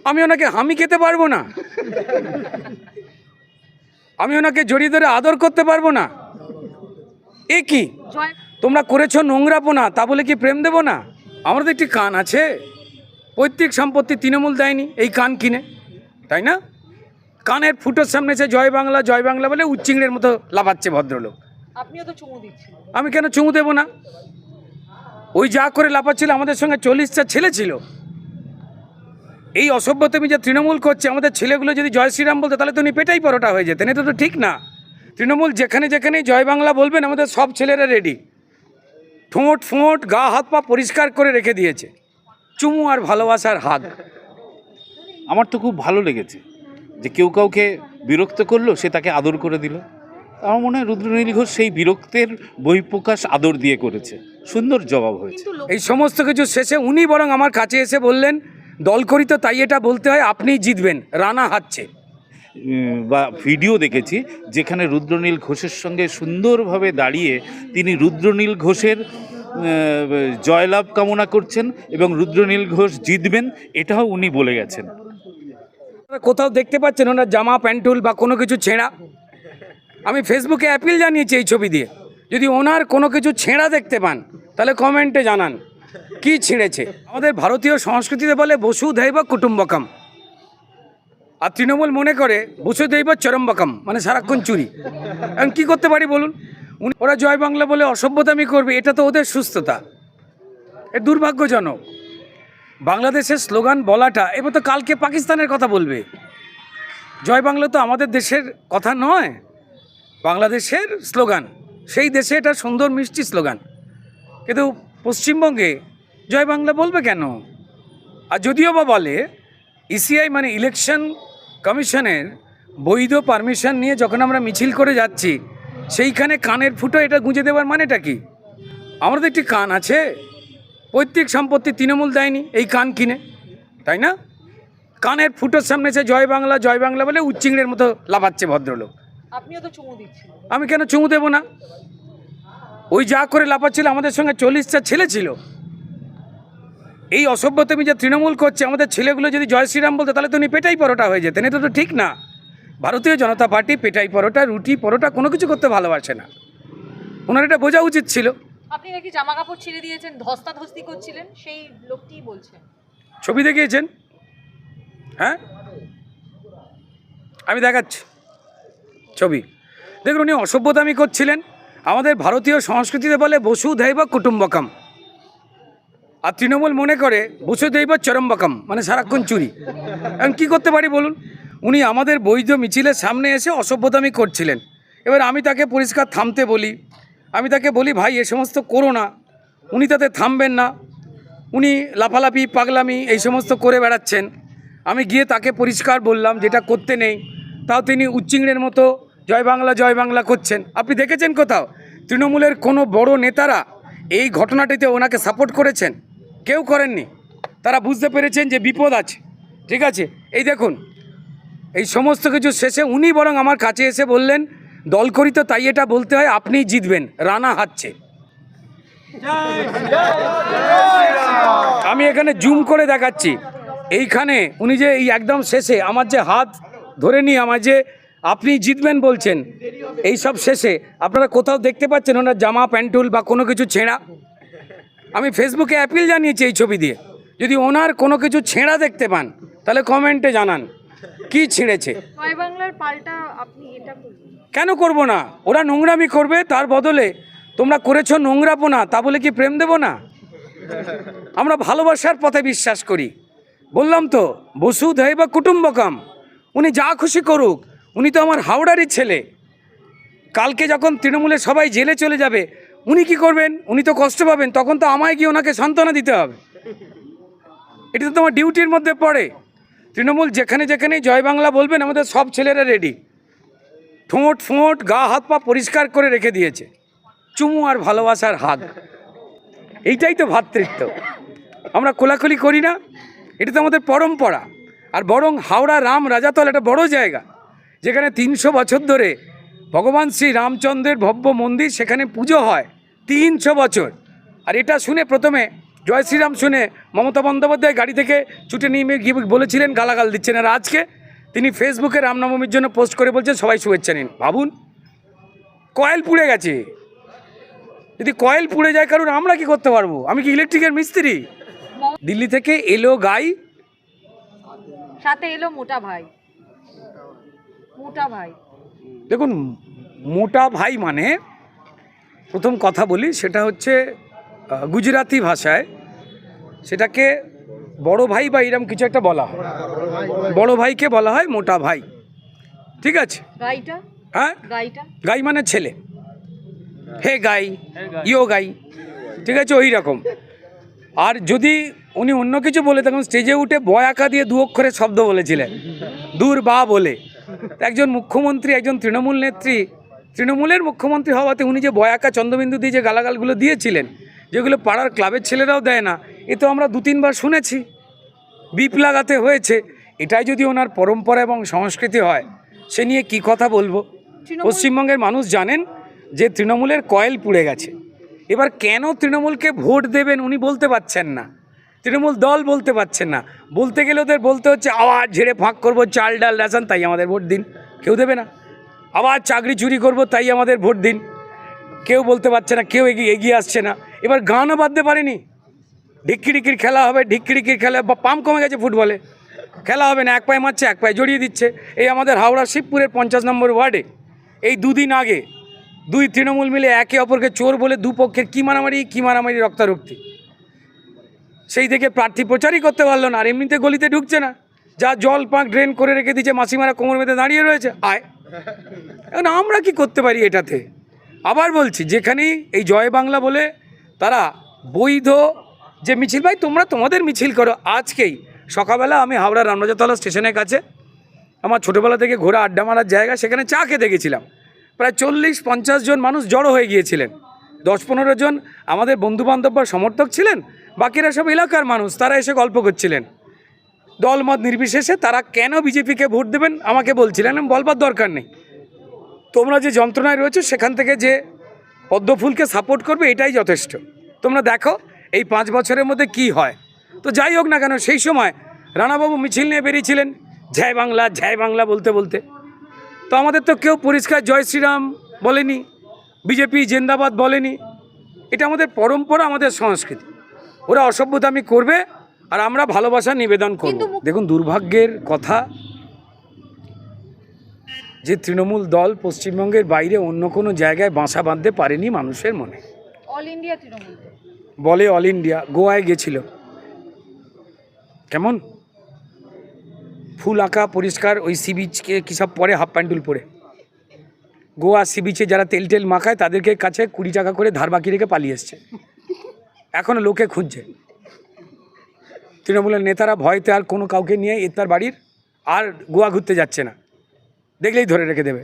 আমি ওনাকে হামি খেতে পারবো না? আমি ওনাকে জড়িয়ে ধরে আদর করতে পারবো না? এ কি তোমরা করেছো নোংরাপোনা, তা বলে কি প্রেম দেবো না? আমাদের একটি কান আছে, পৈতৃক সম্পত্তি তৃণমূল দেয়নি এই কান কিনে, তাই না? কানের ফুটোর সামনে এসে জয় বাংলা বলে উচ্চিংড়ের মতো লাফাচ্ছে ভদ্রলোক। আপনিও তো চুমু দিচ্ছেন। আমি কেন চুমু দেবো না? ওই যা করে লাফাচ্ছিল, আমাদের সঙ্গে 40টা ছেলে ছিল। এই অসভ্যতামি যে তৃণমূল করছে, আমাদের ছেলেগুলো যদি জয় শ্রীরাম বলতো তাহলে তো উনি পেটাই পরোটা হয়ে যেতেন। এটা তো ঠিক না। তৃণমূল যেখানে যেখানেই জয় বাংলা বলবেন, আমাদের সব ছেলেরা রেডি, ঠোঁট ফোঁট গা হাত পা পরিষ্কার করে রেখে দিয়েছে, চুমু আর ভালোবাসার হাত। আমার তো খুব ভালো লেগেছে যে কেউ কাউকে বিরক্ত করলো, সে তাকে আদর করে দিল। আমার মনে হয় রুদ্রনীল ঘোষ সেই বিরক্তের বহিঃপ্রকাশ আদর দিয়ে করেছে। সুন্দর জবাব হয়েছে। এই সমস্ত কিছু শেষে উনি বরং আমার কাছে এসে বললেন, দল করি তো তাই এটা বলতে হয়, আপনিই জিতবেন, রানা হারছে। বা ভিডিও দেখেছি যেখানে রুদ্রনীল ঘোষের সঙ্গে সুন্দরভাবে দাঁড়িয়ে তিনি রুদ্রনীল ঘোষের জয়লাভ কামনা করছেন এবং রুদ্রনীল ঘোষ জিতবেন, এটাও উনি বলে গেছেন। কোথাও দেখতে পাচ্ছেন ওনার জামা প্যান্টুল বা কোনো কিছু ছেঁড়া? আমি ফেসবুকে অ্যাপিল জানিয়েছি এই ছবি দিয়ে, যদি ওনার কোনো কিছু ছেঁড়া দেখতে পান তাহলে কমেন্টে জানান কি ছিঁড়েছে। আমাদের ভারতীয় সংস্কৃতিতে বলে বসুধৈব কুটুম্বকম, আর তৃণমূল মনে করে বসুধৈব চরম্বকম, মানে সারাক্ষণ চুরি। এখন কী করতে পারি বলুন? ওরা জয় বাংলা বলে অসভ্যতামি করবে, এটা তো ওদের সুস্থতা। এ দুর্ভাগ্যজনক। বাংলাদেশের স্লোগান বলাটা, এবার তো কালকে পাকিস্তানের কথা বলবে। জয় বাংলা তো আমাদের দেশের কথা নয়, বাংলাদেশের স্লোগান। সেই দেশে এটা সুন্দর মিষ্টি স্লোগান, কিন্তু পশ্চিমবঙ্গে জয় বাংলা বলবে কেন? আর যদিও বা বলে, ইসিআই মানে ইলেকশন কমিশনের বৈধ পারমিশন নিয়ে যখন আমরা মিছিল করে যাচ্ছি, সেইখানে কানের ফুটো এটা গুঁজে দেওয়ার মানেটা কি? আমাদের একটি কান আছে, পৈতৃক সম্পত্তি তৃণমূল দেয়নি এই কান কিনে, তাই না? কানের ফুটোর সামনে এসে জয় বাংলা বলে উচ্চিংড়ের মতো লাফাচ্ছে ভদ্রলোক। আপনিও তো চুমু দিচ্ছেন। আমি কেন চুমু দেবো না? ওই যা করে লাফাচ্ছিল, আমাদের সঙ্গে 40টা ছেলে ছিল। এই অসভ্যতামি যে তৃণমূল করছে, আমাদের ছেলেগুলো যদি জয় শ্রীরাম বলতো তাহলে তো উনি পেটাই পরোটা হয়ে যেতেন। এটা তো ঠিক না। ভারতীয় জনতা পার্টি পেটাই পরোটা, রুটি পরোটা কোনো কিছু করতে ভালোবাসে না। ওনার এটা বোঝা উচিত ছিল। আপনি নাকি জামা কাপড় ছিঁড়ে দিয়েছেন, ধস্তাধস্তি করছিলেন, সেই লোকটিই বলছেন। ছবি দেখিয়েছেন? হ্যাঁ, আমি দেখাচ্ছি ছবি। দেখুন, উনি অসভ্যতামি করছিলেন। আমাদের ভারতীয় সংস্কৃতিতে বলে বসুধৈব কুটুম্বকম, আর তৃণমূল মনে করে বসুধৈব চরম্বকম, মানে সারাক্ষণ চুরি। এখন কী করতে পারি বলুন? উনি আমাদের বৈধ মিছিলের সামনে এসে অসভ্যতামি করছিলেন। এবার আমি তাকে পরিষ্কার থামতে বলি, আমি তাকে বলি, ভাই এ সমস্ত করো না। উনি তাতে থামবেন না, উনি লাফালাফি পাগলামি এই সমস্ত করে বেড়াচ্ছেন। আমি গিয়ে তাকে পরিষ্কার বললাম যেটা করতে নেই, তাও তিনি উচ্চিংড়ের মতো জয় বাংলা করছেন। আপনি দেখেছেন কোথাও তৃণমূলের কোনো বড় নেতারা এই ঘটনাটিতে ওনাকে সাপোর্ট করেছেন? কেউ করেননি। তারা বুঝতে পেরেছেন যে বিপদ আছে। ঠিক আছে, এই দেখুন, এই সমস্ত কিছু শেষে উনি বরং আমার কাছে এসে বললেন, দল করি তো তাই এটা বলতে হয়, আপনিই জিতবেন, রানা হারছে। আমি এখানে জুম করে দেখাচ্ছি, এইখানে উনি যে এই একদম শেষে আমার যে হাত ধরে নিয়ে আমার যে আপনি জিতবেন বলছেন, এই সব শেষে আপনারা কোথাও দেখতে পাচ্ছেন ওনার জামা প্যান্টুল বা কোনো কিছু ছেঁড়া? আমি ফেসবুকে অ্যাপিল জানিয়েছি এই ছবি দিয়ে, যদি ওনার কোনো কিছু ছেঁড়া দেখতে পান তাহলে কমেন্টে জানান কি ছিঁড়েছে। জয় বাংলার পাল্টা আপনি এটা করবেন কেন করব না? ওরা নোংরামি করবে, তার বদলে তোমরা করেছো নোংরাপোনা, তা বলে কি প্রেম দেব না? আমরা ভালোবাসার পথে বিশ্বাস করি। বললাম তো, বসুধৈব কুটুম্বকম। উনি যা খুশি করুক, উনি তো আমার হাওড়ারই ছেলে। কালকে যখন তৃণমূলের সবাই জেলে চলে যাবে, উনি কি করবেন? উনি তো কষ্ট পাবেন, তখন তো আমায় গিয়ে ওনাকে সান্ত্বনা দিতে হবে। এটা তো তোমার ডিউটির মধ্যে পড়ে। তৃণমূল যেখানে যেখানেই জয় বাংলা বলবেন, আমাদের সব ছেলেরা রেডি, ঠোঁট ফোঁট গা হাত পা পরিষ্কার করে রেখে দিয়েছে, চুমু আর ভালোবাসার হাত। এইটাই তো ভ্রাতৃত্ব। আমরা কোলাকুলি করি না, এটা তো আমাদের পরম্পরা। আর বরং হাওড়া রাম রাজাতল একটা বড় জায়গা, যেখানে 300 বছর ধরে ভগবান শ্রী রামচন্দ্রের ভব্য মন্দির, সেখানে পুজো হয় 300 বছর। আর এটা শুনে প্রথমে জয় শ্রীরাম শুনে মমতা বন্দ্যোপাধ্যায় গাড়ি থেকে ছুটে নিয়ে গিয়ে বলেছিলেন গালাগাল দিচ্ছেন, আর আজকে তিনি ফেসবুকে রামনবমীর জন্য পোস্ট করে বলছেন সবাই শুভেচ্ছা নিন। ভাবুন, কয়েল পুড়ে গেছে। যদি কয়েল পুড়ে যায় কারণ আমরা কি করতে পারবো? আমি কি ইলেকট্রিকের মিস্ত্রি? দিল্লি থেকে এলো গাই, সাথে এলো মোটা ভাই। মোটা ভাই, দেখুন মোটা ভাই মানে প্রথম কথা বলি, সেটা হচ্ছে গুজরাটি ভাষায় সেটাকে বড় ভাই বা এরম কিছু একটা বলা হয়। বড় ভাইকে বলা হয় মোটা ভাই, ঠিক আছে? গাইটা, হ্যাঁ, গাইটা, গাই মানে ছেলে, হে গাই, ইয়ো গাই, ঠিক আছে, ওই রকম। আর যদি উনি অন্য কিছু বলে তখন স্টেজে উঠে বয়াকা দিয়ে 2 অক্ষরের শব্দ বলেছিলেন, দূর বা বলে। একজন মুখ্যমন্ত্রী, একজন তৃণমূল নেত্রী, তৃণমূলের মুখ্যমন্ত্রী হওয়াতে উনি যে বয়াকা চন্দ্রবিন্দু দিয়ে যে গালাগালগুলো দিয়েছিলেন, যেগুলো পাড়ার ক্লাবের ছেলেরাও দেয় না, এ তো আমরা 2-3 বার শুনেছি, বিপ লাগাতে হয়েছে। এটাই যদি ওনার পরম্পরা এবং সংস্কৃতি হয়, সে নিয়ে কি কথা বলবো? পশ্চিমবঙ্গের মানুষ জানেন যে তৃণমূলের কয়েল পুড়ে গেছে। এবার কেন তৃণমূলকে ভোট দেবেন উনি বলতে পারছেন না, তৃণমূল দল বলতে পারছেন না। বলতে গেলে ওদের বলতে হচ্ছে আওয়াজ ঝেড়ে ফাঁক করবো, চাল ডাল রেশন, তাই আমাদের ভোট দিন। কেউ দেবে না। আবার চাকরি চুরি করবো, তাই আমাদের ভোট দিন। কেউ বলতে পারছে না, কেউ এগিয়ে আসছে না। এবার গানও বাঁধতে পারেনি। ঢিক্কিরিকির খেলা হবে, ঢিক্কিরিকির খেলা, পাম্প কমে গেছে ফুটবলে, খেলা হবে না, এক পায়ে মারছে, এক পায়ে জড়িয়ে দিচ্ছে। এই আমাদের হাওড়া শিবপুরের 50 নম্বর ওয়ার্ডে এই 2 দিন আগে 2 তৃণমূল মিলে একে অপরকে চোর বলে দুপক্ষের কি মারামারি রক্তারক্তি। সেই থেকে প্রার্থী প্রচারই করতে পারলো না, আর এমনিতে গলিতে ঢুকছে না, যা জল পাক ড্রেন করে রেখে দিচ্ছে, মাসিমারা কোমর বেঁধে দাঁড়িয়ে রয়েছে। আয়, এখন আমরা কি করতে পারি এটাতে? আবার বলছি, যেখানেই এই জয় বাংলা বলে তারা বৈধ যে মিছিল, ভাই তোমরা তোমাদের মিছিল করো। আজকেই সকালবেলা আমি হাওড়া রামরাজাতলা স্টেশনের কাছে, আমার ছোটোবেলা থেকে ঘোরা আড্ডা মারার জায়গা, সেখানে চা খেতে গেছিলাম। প্রায় 40-50 জন মানুষ জড়ো হয়ে গিয়েছিলেন। 10-15 জন আমাদের বন্ধুবান্ধব বা সমর্থক ছিলেন, বাকিরা সব এলাকার মানুষ। তারা এসে গল্প করছিলেন দলমত নির্বিশেষে তারা কেন বিজেপিকে ভোট দেবেন আমাকে বলছিলেন। আমি বলবার দরকার নেই, তোমরা যে যন্ত্রণায় রয়েছে সেখান থেকে যে পদ্মফুলকে সাপোর্ট করবে এটাই যথেষ্ট। তোমরা দেখো এই 5 বছরের মধ্যে কি হয়। তো যাই হোক না কেন, সেই সময় রানাবাবু মিছিল নিয়ে বেরিয়েছিলেন জয় বাংলা বলতে বলতে। তো আমাদের তো কেউ পরিষ্কার জয় শ্রীরাম বলেনি, বিজেপি জিন্দাবাদ বলেনি। এটা আমাদের পরম্পরা, আমাদের সংস্কৃতি। ওরা অসভ্যতামি করবে আর আমরা ভালোবাসা নিবেদন করব। দেখুন, দুর্ভাগ্যের কথা যে তৃণমূল দল পশ্চিমবঙ্গের বাইরে অন্য কোনো জায়গায় বাসা বাঁধতে পারেনি মানুষের মনে। অল ইন্ডিয়া তৃণমূল বলে অল ইন্ডিয়া, গোয়ায় গেছিল, কেমন ফুল আঁকা পরিষ্কার, ওই সি বিচকে কী সব পরে, হাফ প্যান্টুল পরে। গোয়া সি বিচে যারা তেল টেল মাখায় তাদেরকে কাছে 20 টাকা করে ধার বাকি রেখে পালিয়ে এসছে, এখনও লোকে খুঁজছে। তৃণমূলের নেতারা ভয়তে আর কোনো কাউকে নিয়ে তার বাড়ির আর গোয়া ঘুরতে যাচ্ছে না, দেখলেই ধরে রেখে দেবে,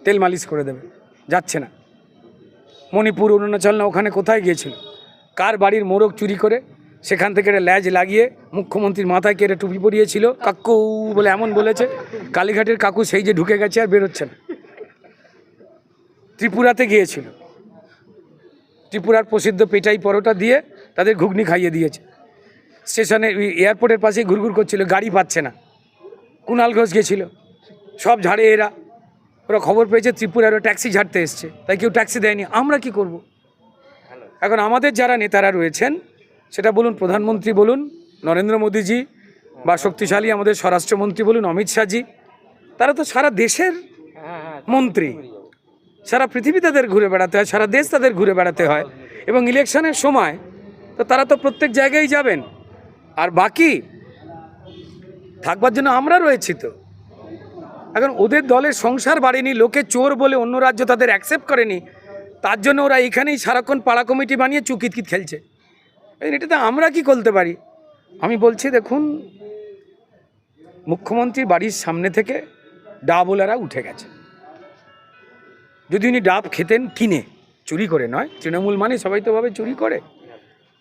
তেল মালিশ করে দেবে, যাচ্ছে না। মণিপুর, অরুণাচল না ওখানে কোথায় গিয়েছিল, কার বাড়ির মোরগ চুরি করে সেখান থেকে ল্যাজ লাগিয়ে মুখ্যমন্ত্রীর মাথায় কেটে টুপি পরিয়েছিল, কাকু বলে এমন বলেছে, কালীঘাটের কাকু সেই যে ঢুকে গেছে আর বেরোচ্ছে না। ত্রিপুরাতে গিয়েছিল, ত্রিপুরার প্রসিদ্ধ পেটাই পরোটা দিয়ে তাদের ঘুগনি খাইয়ে দিয়েছে। স্টেশনে এয়ারপোর্টের পাশেই ঘুরঘুর করছিল, গাড়ি পাচ্ছে না। কুণাল ঘোষ গেছিল, সব ঝাড়ে ওরা খবর পেয়েছে ত্রিপুরারও ট্যাক্সি ঝাড়তে এসছে, তাই কেউ ট্যাক্সি দেয়নি। আমরা কি করব? এখন আমাদের যারা নেতারা রয়েছেন, সেটা বলুন প্রধানমন্ত্রী বলুন নরেন্দ্র মোদীজি, বা শক্তিশালী আমাদের স্বরাষ্ট্রমন্ত্রী বলুন অমিত শাহজি, তারা তো সারা দেশের মন্ত্রী, সারা পৃথিবী তাদের ঘুরে বেড়াতে হয়, সারা দেশ তাদের ঘুরে বেড়াতে হয়, এবং ইলেকশনের সময় তো তারা তো প্রত্যেক জায়গায় যাবেন। আর বাকি থাকবার জন্য আমরা রয়েছি। তো এখন ওদের দলের সংসার বাড়েনি, লোকে চোর বলে অন্য রাজ্য তাদের অ্যাকসেপ্ট করেনি, তার জন্য ওরা এখানেই সারাক্ষণ পাড়া কমিটি বানিয়ে চুকিতকিত খেলছে। এটাতে আমরা কি করতে পারি? আমি বলছি, দেখুন, মুখ্যমন্ত্রীর বাড়ির সামনে থেকে ডাবওয়ালারা উঠে গেছে। যদি উনি ডাব খেতেন কিনে, চুরি করে নয়, তৃণমূল মানে সবাই তো ভাবে চুরি করে,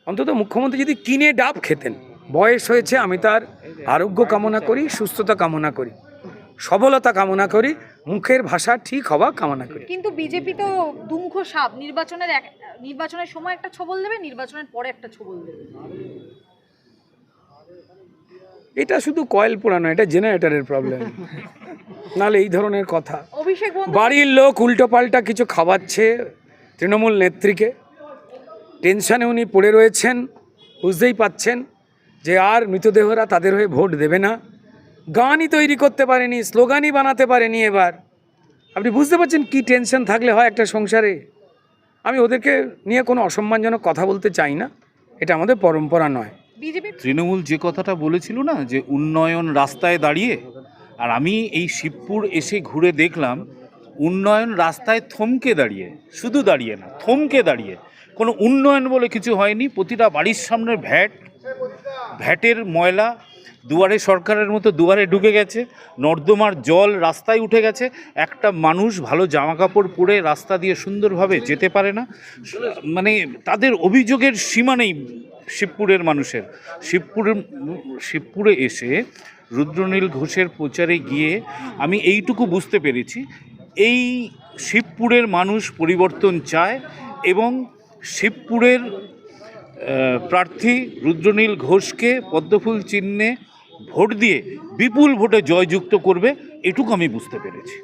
অন্তত মুখ্যমন্ত্রী যদি কিনে ডাব খেতেন। বয়স হয়েছে, আমি তার আরোগ্য কামনা করি, সুস্থতা কামনা করি, সফলতা কামনা করি, মুখের ভাষা ঠিক হওয়া কামনা করি। কিন্তু বিজেপি তো দুমুখ সাপ, নির্বাচনের সময় একটা ছবল দেবে, নির্বাচনের পরে একটা ছবল দেবে। এটা শুধু কয়েল পোড়ানো, এটা জেনারেটরের প্রবলেম, নাহলে এই ধরনের কথা। অভিষেক বাড়ির লোক উল্টো পাল্টা কিছু খাওয়াচ্ছে তৃণমূল নেত্রীকে, টেনশনে উনি পড়ে রয়েছেন, বুঝতেই পাচ্ছেন যে আর মৃতদেহরা তাদের হয়ে ভোট দেবে না। গানই তৈরি করতে পারেনি, স্লোগানই বানাতে পারেনি। এবার আপনি বুঝতে পারছেন কি টেনশন থাকলে হয় একটা সংসারে। আমি ওদেরকে নিয়ে কোনো অসম্মানজনক কথা বলতে চাই না, এটা আমাদের পরম্পরা নয়। বিজেপি তৃণমূল যে কথাটা বলেছিল না, যে উন্নয়ন রাস্তায় দাঁড়িয়ে, আর আমি এই শিবপুর এসে ঘুরে দেখলাম উন্নয়ন রাস্তায় থমকে দাঁড়িয়ে, শুধু দাঁড়িয়ে না, থমকে দাঁড়িয়ে। কোনো উন্নয়ন বলে কিছু হয়নি। প্রতিটা বাড়ির সামনে ভ্যাটের ময়লা দুয়ারে সরকারের মতো দুয়ারে ঢুকে গেছে, নর্দমার জল রাস্তায় উঠে গেছে। একটা মানুষ ভালো জামা কাপড় পরে রাস্তা দিয়ে সুন্দরভাবে যেতে পারে না। মানে তাদের অভিযোগের সীমা নেই শিবপুরের মানুষের। শিবপুরে এসে রুদ্রনীল ঘোষের প্রচারে গিয়ে আমি এইটুকু বুঝতে পেরেছি, এই শিবপুরের মানুষ পরিবর্তন চায় এবং শিবপুরের প্রার্থী রুদ্রনীল ঘোষকে পদ্মফুল চিহ্নে ভোট দিয়ে বিপুল ভোটে জয়যুক্ত করবে, এটুকু আমি বুঝতে পেরেছি।